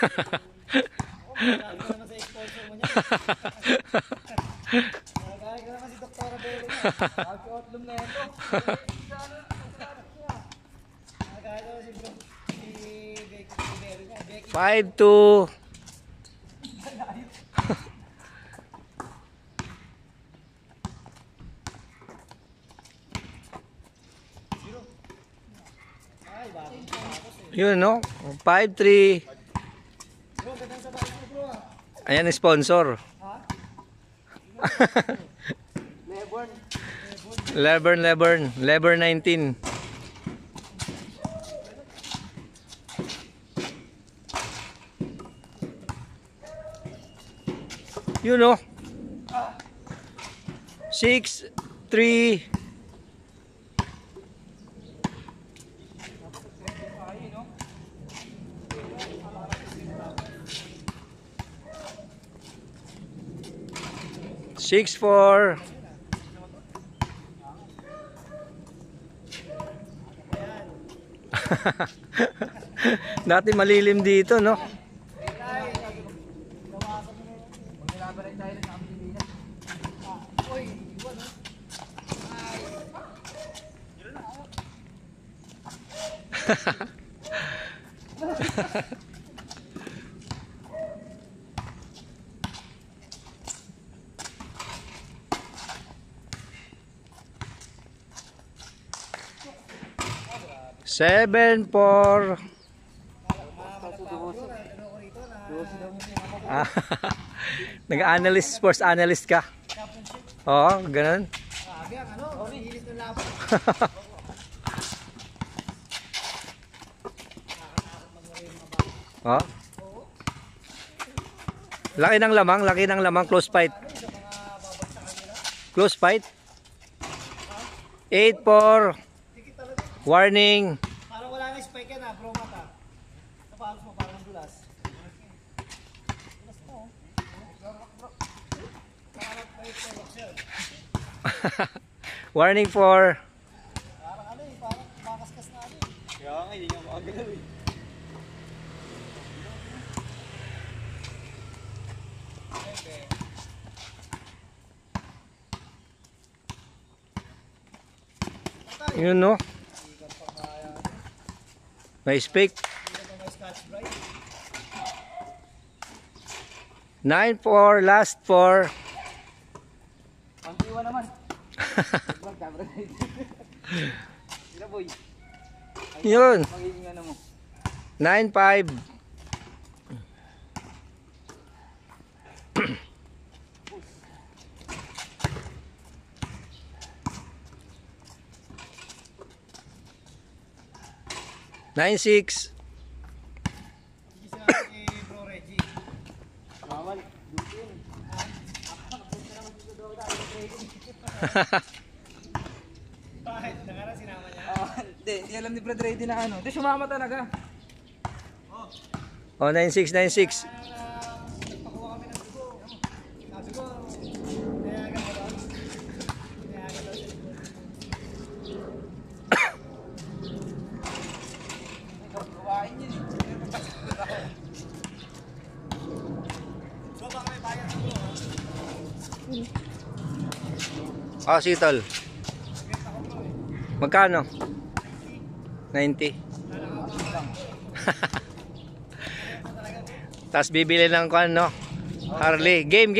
Nagagay ka naman sa sponsor mo niya. Nagagay ka naman si Dr. Bello niya. Pag-outlum na ito. Nagagay ka naman si Bello niya. 5-2. Yun, no? 5-3. Ayan, sponsor. Lebern 19. Yun, no? 6-3. Six, 4. Dati malilim dito, no? Seven, 4. Nag-analyst, sports analyst ka? Oo, ganun. Grabe ang ano, hihilis ng laban. Oh. Laki ng lamang, close fight. Close fight. 8-4. Warning. Parang wala na spike yan bro mata. Napalos mo parang dulas. Dulas mo. Warning 4. Parang ano parang makaskas na ano Kaya nga, hindi nga makagalaw Yun, no? May spike. 9-4, last 4. Pang-iwan naman. Sila boy. Yun. Magiging ano mo. 9-5. Nine, 6. Hindi sila kay Bro Reggie. Bawal. Dutin. Bakit? Nakarang sinama niya? Hindi alam ni Brad Reggie na ano. Hindi sumama talaga. Oh, 9-6, 9-6. Nagpakuha kami ng dugo. Sabi ko, nayagan ko daw. Nayagan daw siya. Kuhain yun So baka may bayan sa dugo. Oh, sitol. Magkano? 90. Tapos bibili ng kuan, no? Harley. Game.